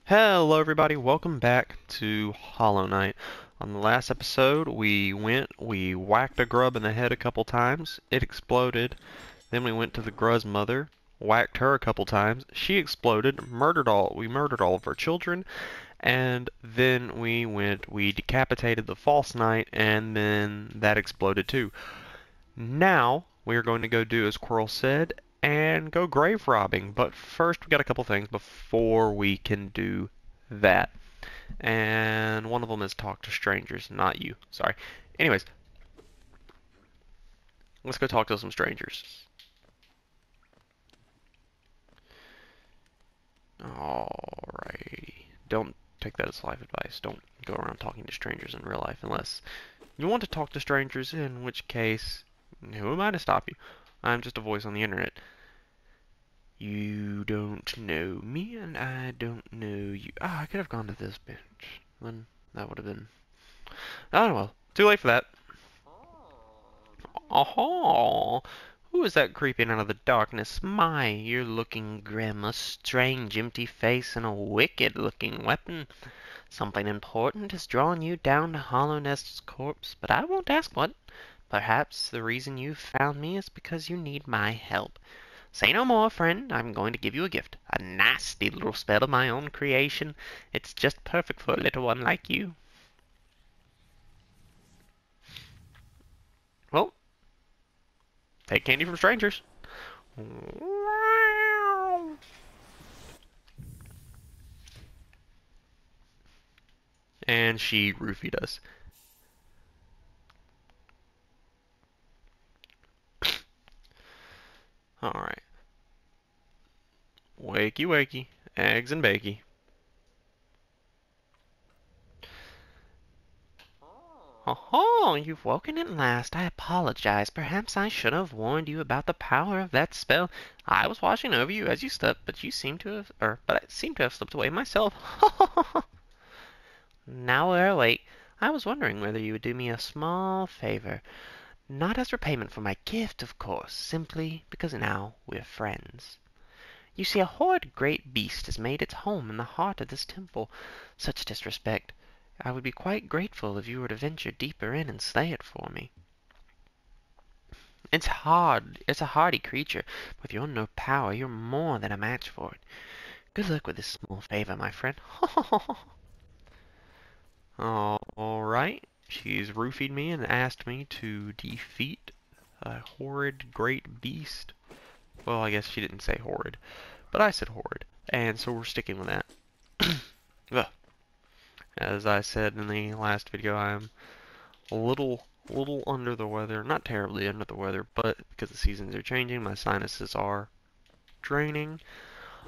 Hello everybody, welcome back to Hollow Knight. On the last episode, we whacked a grub in the head a couple times, it exploded. Then we went to the grub's mother, whacked her a couple times, she exploded, we murdered all of her children, and then we decapitated the false knight, and then that exploded too. Now, we are going to go do as Quirrell said, and go grave robbing. But first, we got a couple things before we can do that. And one of them is talk to strangers, not you. Sorry. Anyways, let's go talk to some strangers. Alrighty. Don't take that as life advice. Don't go around talking to strangers in real life unless you want to talk to strangers, in which case, who am I to stop you? I'm just a voice on the internet. You don't know me, and I don't know you. Ah, I could have gone to this bench. Then that would have been. Oh well, too late for that. Oh, who is that creeping out of the darkness? My, you're looking grim, a strange empty face, and a wicked-looking weapon. Something important has drawn you down to Hallownest's corpse, but I won't ask what. Perhaps the reason you've found me is because you need my help. Say no more, friend. I'm going to give you a gift. A nasty little spell of my own creation. It's just perfect for a little one like you. Well, take candy from strangers. And she roofied us. Alright. Wakey wakey. Eggs and bakey. Oh, you've woken at last. I apologize. Perhaps I should have warned you about the power of that spell. I was watching over you as you slept, but I seem to have slipped away myself. Now we're awake. I was wondering whether you would do me a small favor. Not as repayment for my gift, of course, simply because now we're friends. You see, a horrid great beast has made its home in the heart of this temple. Such disrespect. I would be quite grateful if you were to venture deeper in and slay it for me. It's a hardy creature. With your no power, you're more than a match for it. Good luck with this small favor, my friend. Alright. She's roofied me and asked me to defeat a horrid great beast. Well, I guess she didn't say horrid, but I said horrid, and so we're sticking with that. Ugh. As I said in the last video, I'm a little under the weather. Not terribly under the weather, but because the seasons are changing, my sinuses are draining.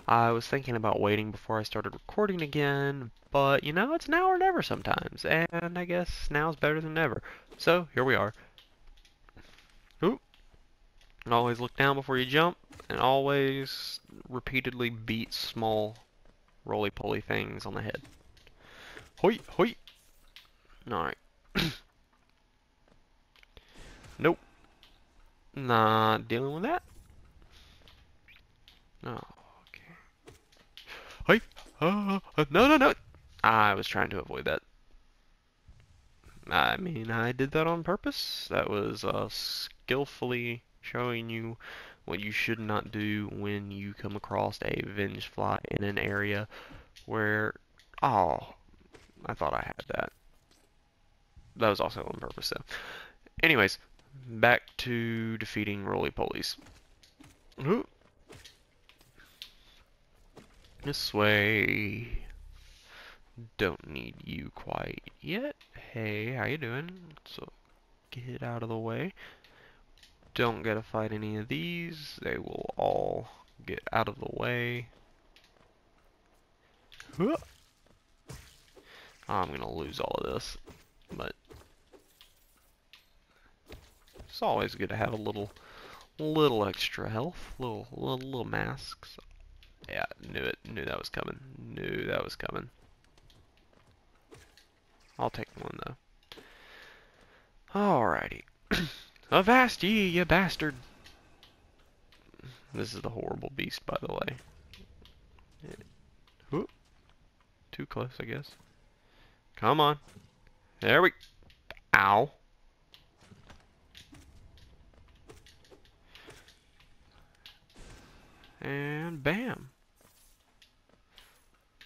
I was thinking about waiting before I started recording again, but you know, it's now or never sometimes, and I guess now's better than never. So, here we are. Oop. And always look down before you jump, and always repeatedly beat small roly-poly things on the head. Hoi, hoi! Alright. Nope. Not dealing with that. Oh, okay. Hoi! No, no, no! I was trying to avoid that. I mean, I did that on purpose. That was skillfully showing you what you should not do when you come across a Vengefly in an area where... Oh, I thought I had that. That was also on purpose, though. Anyways, back to defeating roly-polies. This way. Don't need you quite yet. Hey, how you doing? So, get out of the way. Don't gotta fight any of these. They will all get out of the way. Oh, I'm gonna lose all of this, but it's always good to have a little extra health, little masks. Yeah, knew it. Knew that was coming. Knew that was coming. I'll take one though. Alrighty. Avast ye, you bastard! This is the horrible beast, by the way. Whoop. too close, I guess. Come on. There we... Ow. And bam.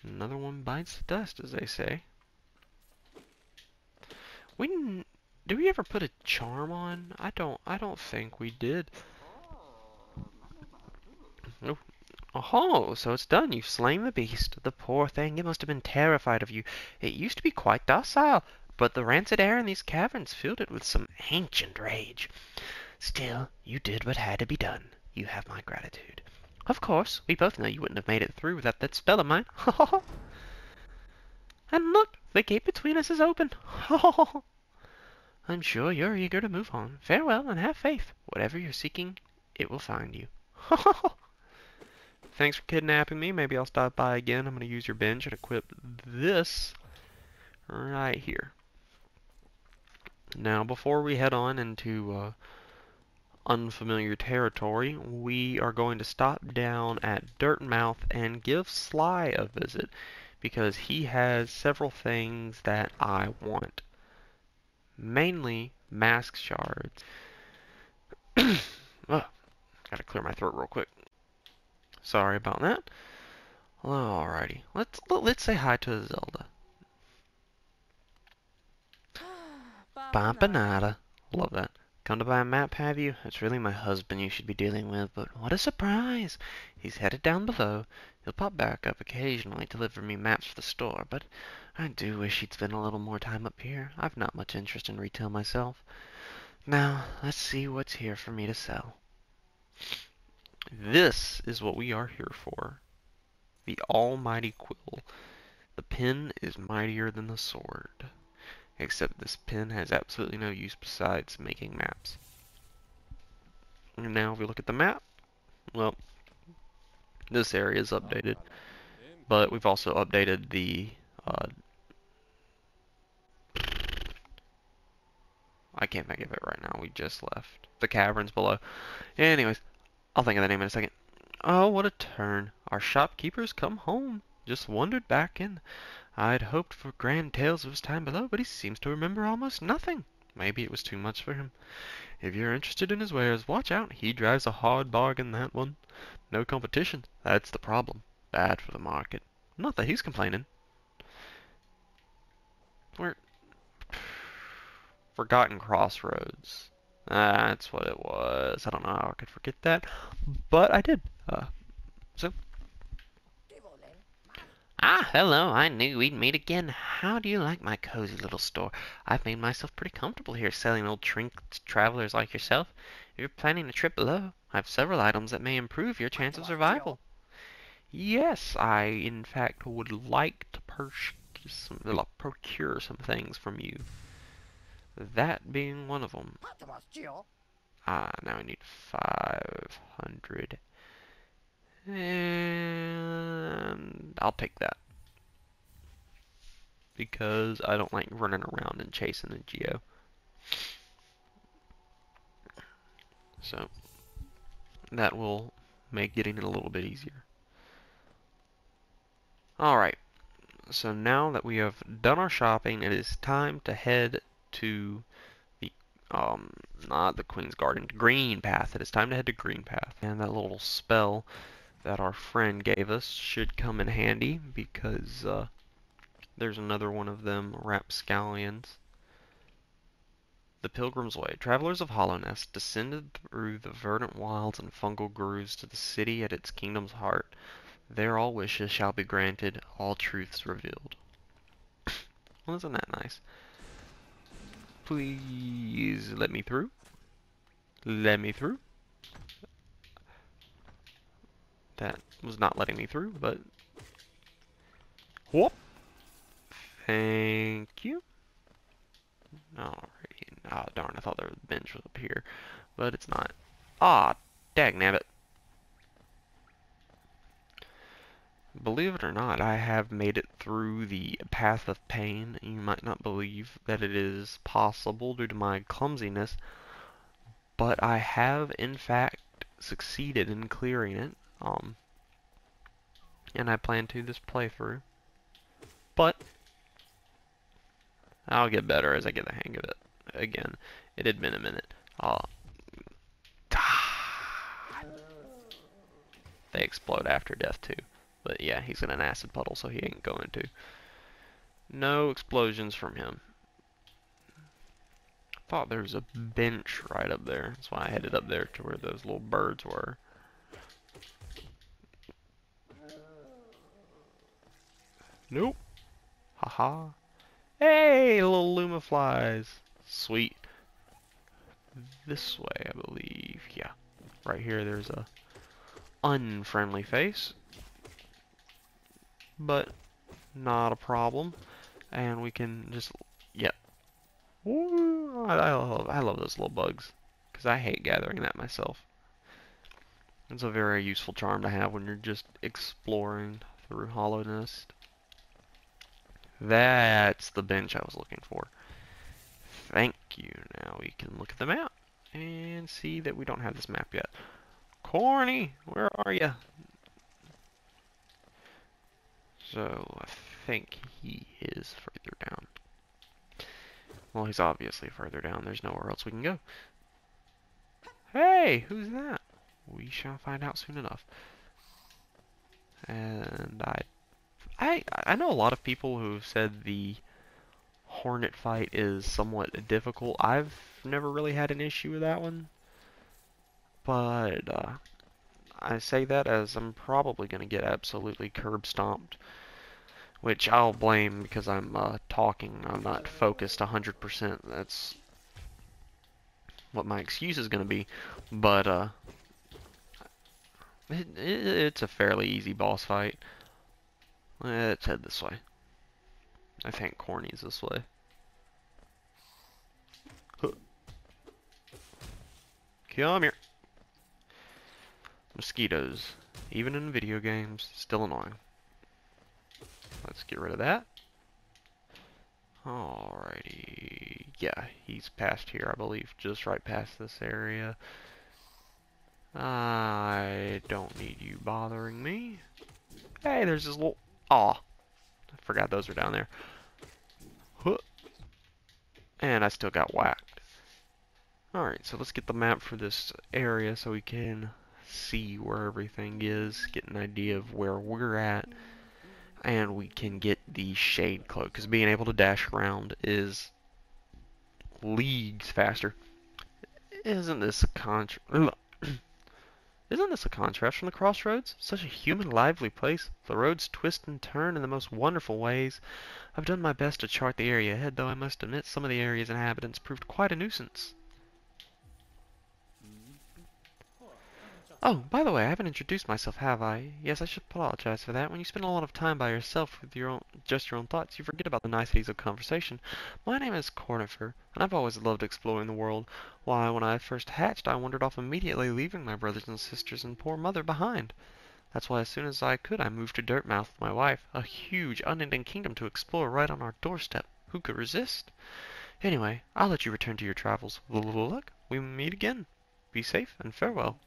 Another one bites the dust, as they say. Did we ever put a charm on? I don't think we did. Oh. Oh, so it's done. You've slain the beast. The poor thing, it must have been terrified of you. It used to be quite docile, but the rancid air in these caverns filled it with some ancient rage. Still, you did what had to be done. You have my gratitude. Of course, we both know you wouldn't have made it through without that spell of mine. And look, the gate between us is open. I'm sure you're eager to move on. Farewell, and have faith. Whatever you're seeking, it will find you. Thanks for kidnapping me. Maybe I'll stop by again. I'm going to use your bench and equip this right here. Now, before we head on into unfamiliar territory, we are going to stop down at Dirtmouth and give Sly a visit, because he has several things that I want. Mainly mask shards. Oh, gotta clear my throat real quick. Sorry about that. Alrighty, let's say hi to Zelda. Bampanada. Love that. Come to buy a map, have you? It's really my husband you should be dealing with, but what a surprise! He's headed down below. He'll pop back up occasionally to deliver me maps for the store, but I do wish he'd spend a little more time up here. I've not much interest in retail myself. Now, let's see what's here for me to sell. This is what we are here for. The almighty quill. The pen is mightier than the sword. Except this pen has absolutely no use besides making maps. And now if we look at the map, well, this area is updated, but we've also updated the I can't think of it right now, we just left the caverns below. Anyways, I'll think of the name in a second. Oh, what a turn. Our shopkeeper's come home. Just wandered back in. I'd hoped for grand tales of his time below, but he seems to remember almost nothing. Maybe it was too much for him. If you're interested in his wares, watch out. He drives a hard bargain, that one. No competition. That's the problem. Bad for the market. Not that he's complaining. We're... Forgotten Crossroads. That's what it was. I don't know how I could forget that, but I did. So... Ah, hello, I knew we'd meet again. How do you like my cozy little store? I've made myself pretty comfortable here selling old trinkets to travelers like yourself. If you're planning a trip below, I have several items that may improve your chance of survival. Yes, I in fact would like to procure some things from you. That being one of them. Ah, now I need 500. And I'll take that. Because I don't like running around and chasing a geo. So, that will make getting it a little bit easier. Alright, so now that we have done our shopping, it is time to head to the, not the Queen's Garden, Green Path. It is time to head to Green Path. And that little spell that our friend gave us should come in handy, because, there's another one of them rapscallions. The Pilgrim's Way. Travelers of Hallownest descended through the verdant wilds and fungal grooves to the city at its kingdom's heart. There all wishes shall be granted, all truths revealed. Well, isn't that nice? Please let me through. Let me through. That was not letting me through, but... Whoop! Thank you. Alrighty. Ah, oh, darn, I thought the bench was up here, but it's not. Ah, dagnabbit. Believe it or not, I have made it through the Path of Pain. You might not believe that it is possible due to my clumsiness, but I have in fact succeeded in clearing it. And I plan to this playthrough. But I'll get better as I get the hang of it. Again, it had been a minute. They explode after death too. But yeah, he's in an acid puddle, so he ain't going to. No explosions from him. Thought there was a bench right up there. That's why I headed up there to where those little birds were. Nope. Haha. Hey, little Luma flies. Sweet. This way, I believe. Yeah. Right here, there's a unfriendly face. But not a problem. And we can just, yep. Ooh, I love those little bugs. Because I hate gathering that myself. It's a very useful charm to have when you're just exploring through Hollow Nest. That's the bench I was looking for. Thank you. Now we can look at the map and see that we don't have this map yet. Corny, where are you? So I think he is further down. Well, he's obviously further down. There's nowhere else we can go. Hey, who's that? We shall find out soon enough. And I know a lot of people who've said the Hornet fight is somewhat difficult. I've never really had an issue with that one. But I say that as I'm probably going to get absolutely curb stomped. Which I'll blame because I'm talking. I'm not focused 100%. That's what my excuse is going to be. But it's a fairly easy boss fight. Let's head this way. I think Corny's this way. Come here. Mosquitoes, even in video games, still annoying. Let's get rid of that. Alrighty. Yeah, he's past here, I believe. Just right past this area. I don't need you bothering me. Hey, there's this little... Aw. I forgot those were down there. Huh. And I still got whacked. Alright, so let's get the map for this area so we can see where everything is, get an idea of where we're at, and we can get the shade cloak, because being able to dash around is leagues faster. Isn't this a contrast from the crossroads? Such a human, lively place. The roads twist and turn in the most wonderful ways. I've done my best to chart the area ahead, though I must admit some of the area's inhabitants proved quite a nuisance. Oh, by the way, I haven't introduced myself, have I? Yes, I should apologize for that. When you spend a lot of time by yourself with just your own thoughts, you forget about the niceties of conversation. My name is Cornifer, and I've always loved exploring the world. Why, when I first hatched, I wandered off immediately, leaving my brothers and sisters and poor mother behind. That's why as soon as I could, I moved to Dirtmouth with my wife, a huge, unending kingdom to explore right on our doorstep. Who could resist? Anyway, I'll let you return to your travels. With a little luck, we meet again. Be safe, and farewell.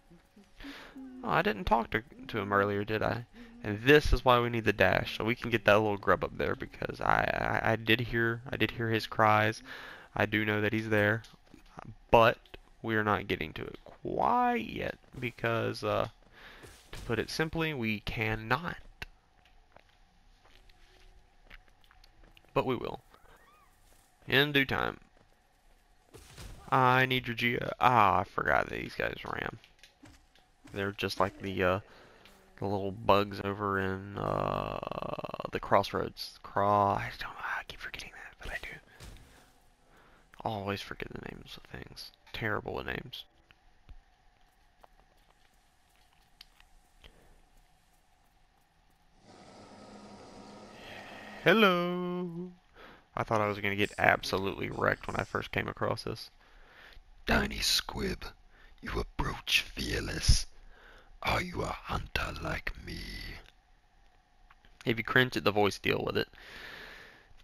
Oh, I didn't talk to him earlier, did I? And this is why we need the dash, so we can get that little grub up there, because I did hear his cries. I do know that he's there, but we're not getting to it quite yet, because to put it simply, we cannot. But we will. In due time. I need your Geo. Ah, I forgot that these guys ran. They're just like the little bugs over in the crossroads. I keep forgetting that, but I do. Always forget the names of things. Terrible at names. Hello. I thought I was gonna get absolutely wrecked when I first came across this. Tiny Squib, you approach fearless. Are you a hunter like me? If you cringe at the voice, deal with it.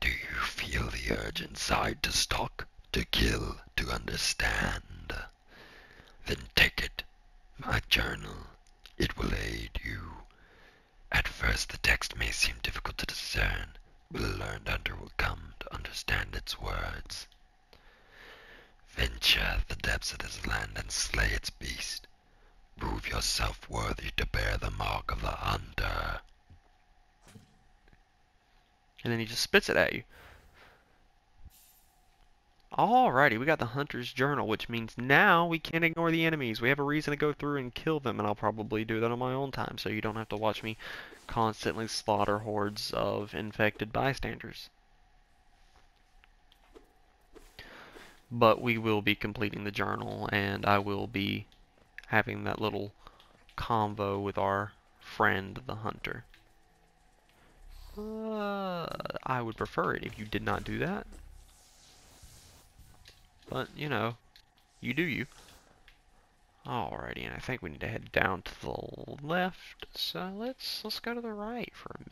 Do you feel the urge inside to stalk, to kill, to understand? Then take it, my journal. It will aid you. At first the text may seem difficult to discern, The learned hunter will come to understand its words. Venture the depths of this land and slay its beast. Prove yourself worthy to bear the mark of the hunter. And then he just spits it at you. Alrighty, we got the Hunter's Journal, which means now we can't ignore the enemies. We have a reason to go through and kill them, and I'll probably do that on my own time, so you don't have to watch me constantly slaughter hordes of infected bystanders. But we will be completing the journal, and I will be having that little convo with our friend, the Hunter. I would prefer it if you did not do that. But, you know, you do you. Alrighty, and I think we need to head down to the left, so let's go to the right for a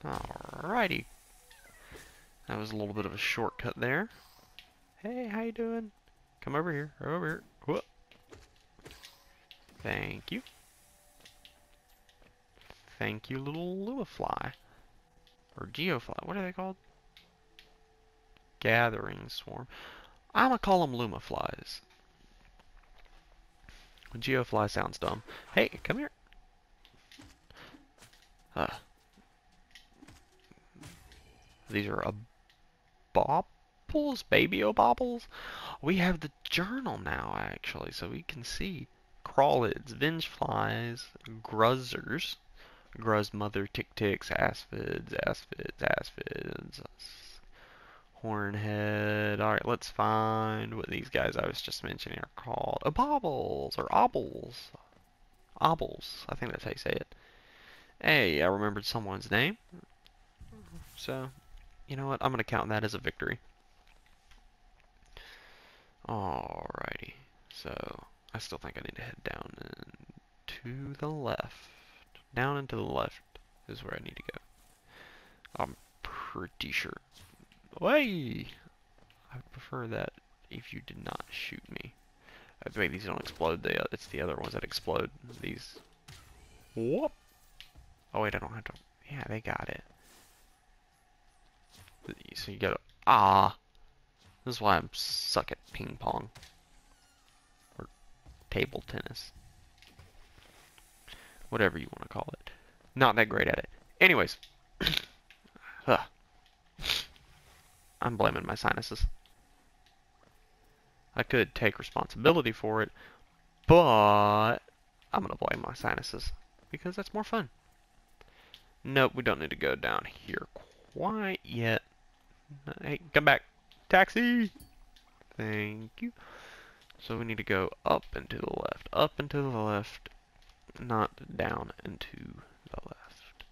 minute. Alrighty. That was a little bit of a shortcut there. Hey, how you doing? Come over here, over here. Whoop. Thank you. Thank you, little Lumafly. Or Geofly, what are they called? Gathering Swarm. I'm gonna call them Lumaflies. Geofly sounds dumb. Hey, come here. These are baubles, baby baubles. We have the journal now, actually, so we can see crawlids, vengeflies, gruzzers, gruz mother, tick ticks, asphids, hornhead. Alright, let's find what these guys I was just mentioning are called. Baubles, or obbles. Obbles, I think that's how you say it. Hey, I remembered someone's name. So, you know what? I'm going to count that as a victory. Alrighty. So, I still think I need to head down and to the left. Down and to the left is where I need to go. I'm pretty sure. Way! I would prefer that if you did not shoot me. Wait, these don't explode. It's the other ones that explode. These. Whoop! Oh wait, I don't have to. Yeah, they got it. So you gotta. Ah! This is why I'm suck at ping pong. Or table tennis. Whatever you want to call it. Not that great at it. Anyways. I'm blaming my sinuses. I could take responsibility for it, but I'm going to blame my sinuses because that's more fun. Nope, we don't need to go down here quite yet. Hey, come back. Taxi! Thank you. So we need to go up and to the left. Up and to the left. Not down and to the left.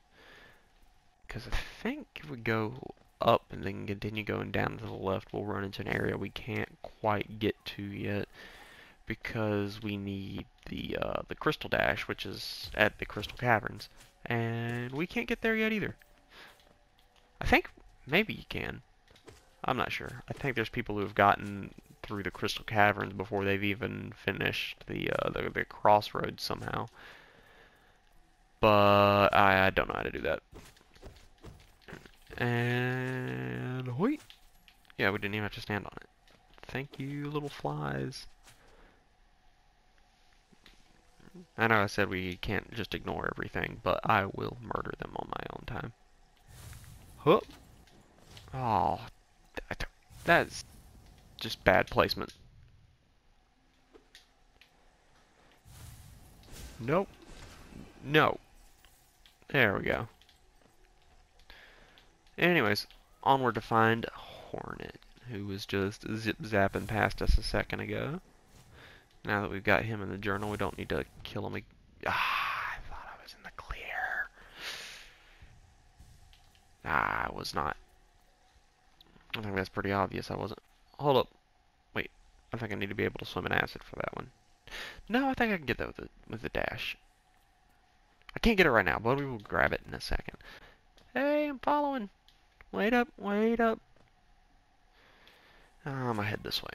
Because I think if we go up and then continue going down to the left, we'll run into an area we can't quite get to yet because we need the Crystal Dash, which is at the Crystal Caverns, and we can't get there yet either. I think maybe you can. I'm not sure. I think there's people who have gotten through the Crystal Caverns before they've even finished the crossroads somehow. But I don't know how to do that. And wait. Yeah, we didn't even have to stand on it. Thank you, little flies. I know I said we can't just ignore everything, but I will murder them on my own time. Whoop. Oh, that's just bad placement. Nope. No. There we go. Anyways, onward to find Hornet, who was just zip-zapping past us a second ago. Now that we've got him in the journal, we don't need to kill him. I thought I was in the clear. I was not. I think that's pretty obvious I wasn't. Hold up. Wait. I think I need to be able to swim in acid for that one. No, I think I can get that with the dash. I can't get it right now, but we will grab it in a second. Hey, I'm following. Wait up, wait up. I'm gonna head this way.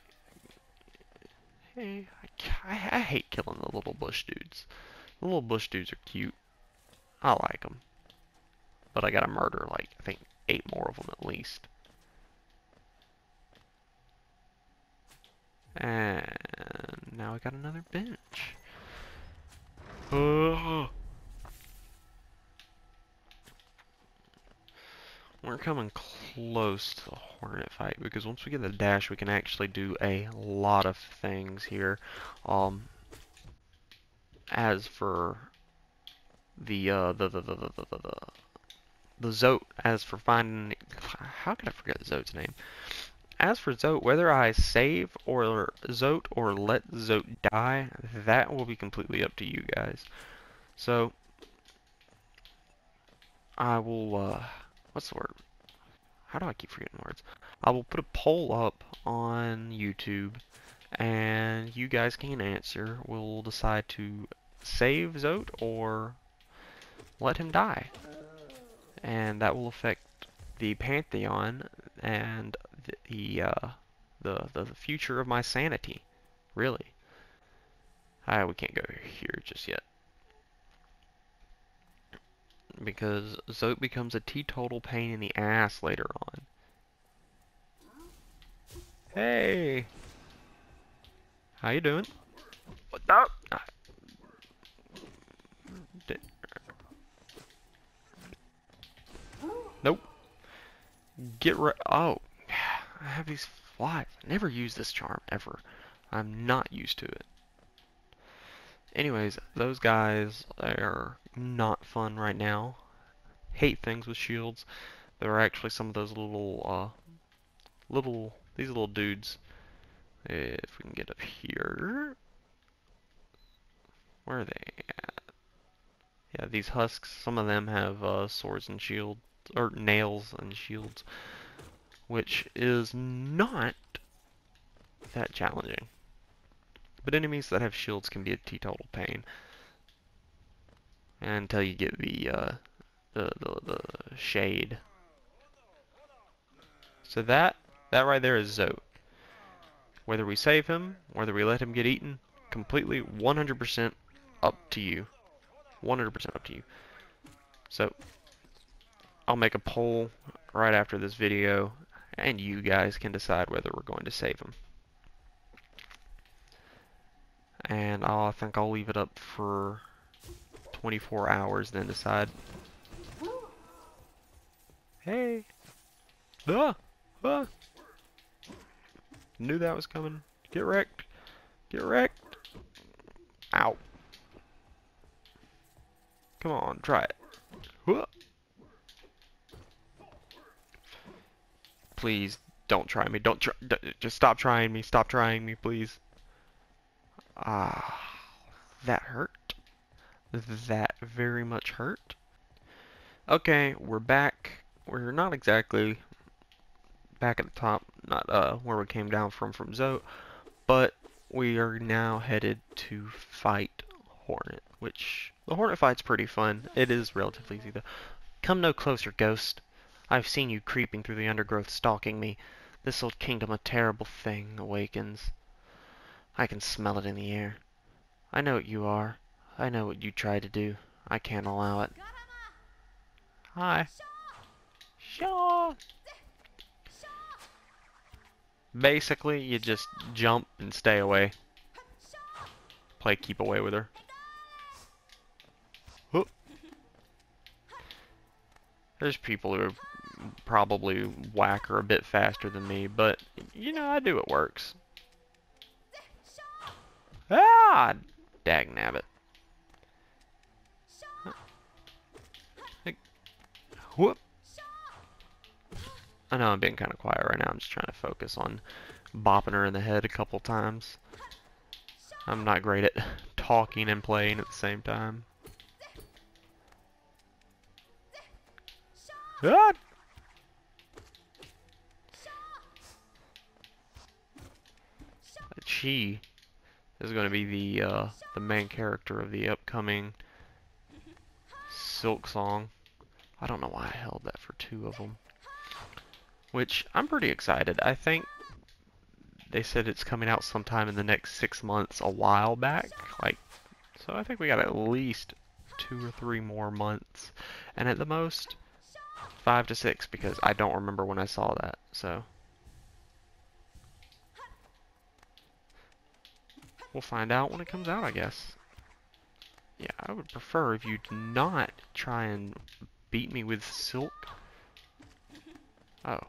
Hey, I hate killing the little bush dudes. The little bush dudes are cute. I like them. but I gotta murder, like, I think 8 more of them at least. And now we got another bench. Oh. We're coming close to the Hornet fight, because once we get the dash, we can actually do a lot of things here. As for the Zote, as for finding, how could I forget Zote's name? As for Zote, whether I save or Zote or let Zote die, that will be completely up to you guys. So I will, what's the word? How do I keep forgetting words? I will put a poll up on YouTube, and you guys can answer. We'll decide to save Zote or let him die. And that will affect the Pantheon and the future of my sanity, really. We can't go here just yet, because Zote becomes a teetotal pain in the ass later on. Hey, how you doing? What the? Nope. Get right. Oh, I have these flies. I never use this charm ever. I'm not used to it. Anyways, those guys are not fun right now. Hate things with shields. There are actually some of those these little dudes. If we can get up here. Where are they at? Yeah, these husks, some of them have swords and shields, or nails and shields, which is not that challenging. But enemies that have shields can be a teetotal pain until you get the shade. So that right there is Zote. Whether we save him, whether we let him get eaten, completely 100% up to you. 100% up to you. So I'll make a poll right after this video, and you guys can decide whether we're going to save him. And I think I'll leave it up for 24 hours, then decide. Hey! Ah! Ah! Knew that was coming. Get wrecked! Get wrecked! Ow! Come on, try it. Whoa. Please, don't try me. Just stop trying me. Stop trying me, please. Ah, that hurt. That very much hurt. Okay, we're back. We're not exactly back at the top, not where we came down from Zote, but we are now headed to fight Hornet, which the Hornet fight's pretty fun. It is relatively easy though. Come no closer, ghost. I've seen you creeping through the undergrowth, stalking me. This old kingdom a terrible thing awakens. I can smell it in the air. I know what you are. I know what you tried to do. I can't allow it. Hi. Shaw. Basically, you just jump and stay away. Play keep away with her. Whoop. There's people who probably whack her a bit faster than me, but you know, I do what works. Ah! Dagnabbit. Whoop. I know I'm being kind of quiet right now. I'm just trying to focus on bopping her in the head a couple times. I'm not great at talking and playing at the same time. Ah! She is going to be the main character of the upcoming Silksong. I don't know why I held that for 2 of them. Which, I'm pretty excited. I think they said it's coming out sometime in the next 6 months a while back. So I think we got at least 2 or 3 more months. And at the most, 5 to 6 because I don't remember when I saw that. So we'll find out when it comes out, I guess. Yeah, I would prefer if you do not try and beat me with silk. Oh.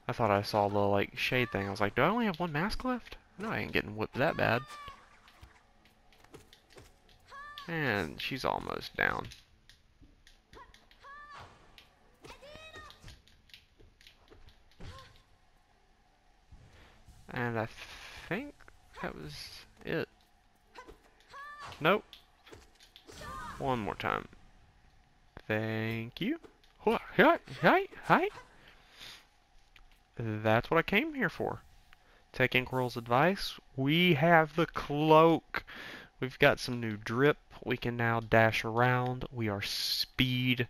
I thought I saw the, like, shade thing. I was like, do I only have one mask left? No, I ain't getting whipped that bad. And she's almost down. And I think that was it. Nope. One more time. Thank you. Hi. That's what I came here for. Take Inkwell's advice. We have the cloak. We've got some new drip. We can now dash around. We are speed.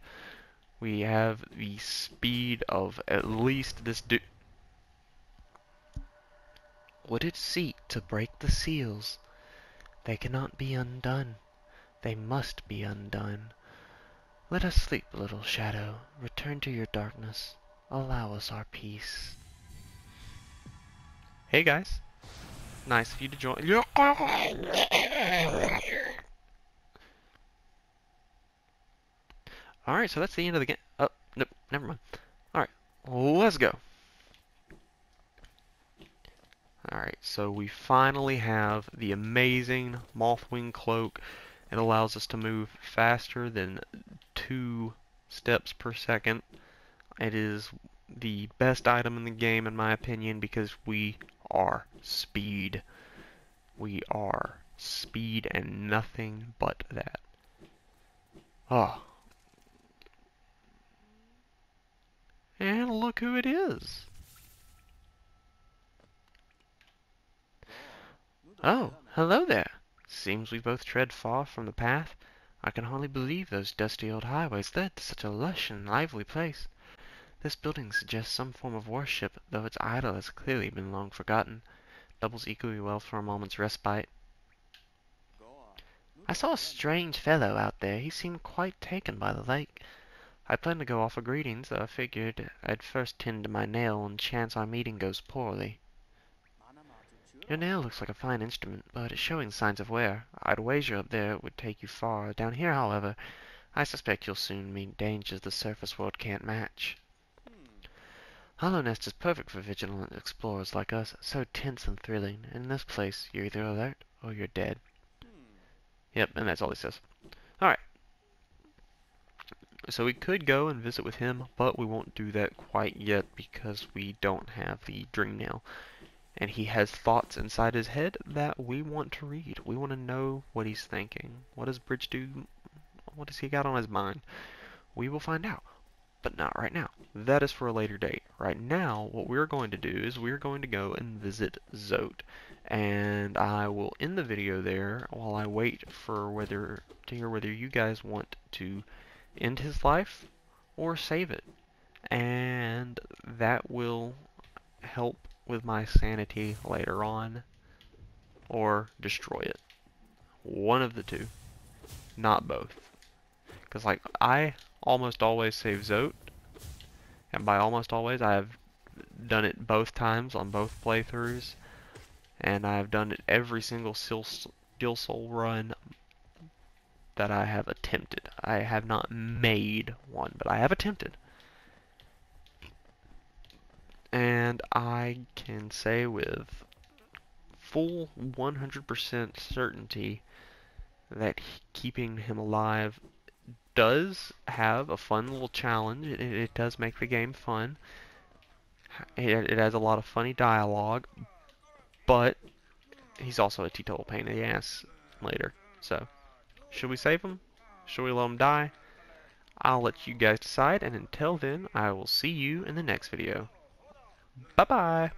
We have the speed of at least this dude. Would it seek to break the seals? They cannot be undone. They must be undone. Let us sleep, little shadow. Return to your darkness. Allow us our peace. Hey guys. Nice of you to join. Alright, so that's the end of the game. Oh, nope, never mind. Alright, let's go. Alright, so we finally have the amazing Mothwing Cloak. It allows us to move faster than 2 steps per second. It is the best item in the game, in my opinion, because we are speed. We are speed and nothing but that. Oh. And look who it is. Oh, hello there. Seems we both tread far from the path. I can hardly believe those dusty old highways led to such a lush and lively place. This building suggests some form of worship, though its idol has clearly been long forgotten. Doubles equally well for a moment's respite. I saw a strange fellow out there. He seemed quite taken by the lake. I planned to go offer greetings, though I figured I'd first tend to my nail and chance our meeting goes poorly. Your nail looks like a fine instrument, but it's showing signs of wear. I'd wager up there it would take you far. Down here, however, I suspect you'll soon meet dangers the surface world can't match. Hollow Nest is perfect for vigilant explorers like us, so tense and thrilling. In this place, you're either alert or you're dead. Yep, and that's all he says. Alright. So we could go and visit with him, but we won't do that quite yet because we don't have the dream nail. And he has thoughts inside his head that we want to read. We want to know what he's thinking. What does Bridge do? What does he got on his mind? We will find out. But not right now. That is for a later date. Right now, what we're going to do is we're going to go and visit Zote. And I will end the video there while I wait for to hear whether you guys want to end his life or save it. And that will help with my sanity later on, or destroy it. One of the two, not both. Because like I almost always save Zote, and by almost always I have done it both times on both playthroughs, and I have done it every single Gilsol run that I have attempted. I have not made one, but I have attempted. And I can say with full 100% certainty that keeping him alive does have a fun little challenge. It does make the game fun. It has a lot of funny dialogue, but he's also a total pain in the ass later. So, should we save him? Should we let him die? I'll let you guys decide, and until then, I will see you in the next video. Bye-bye!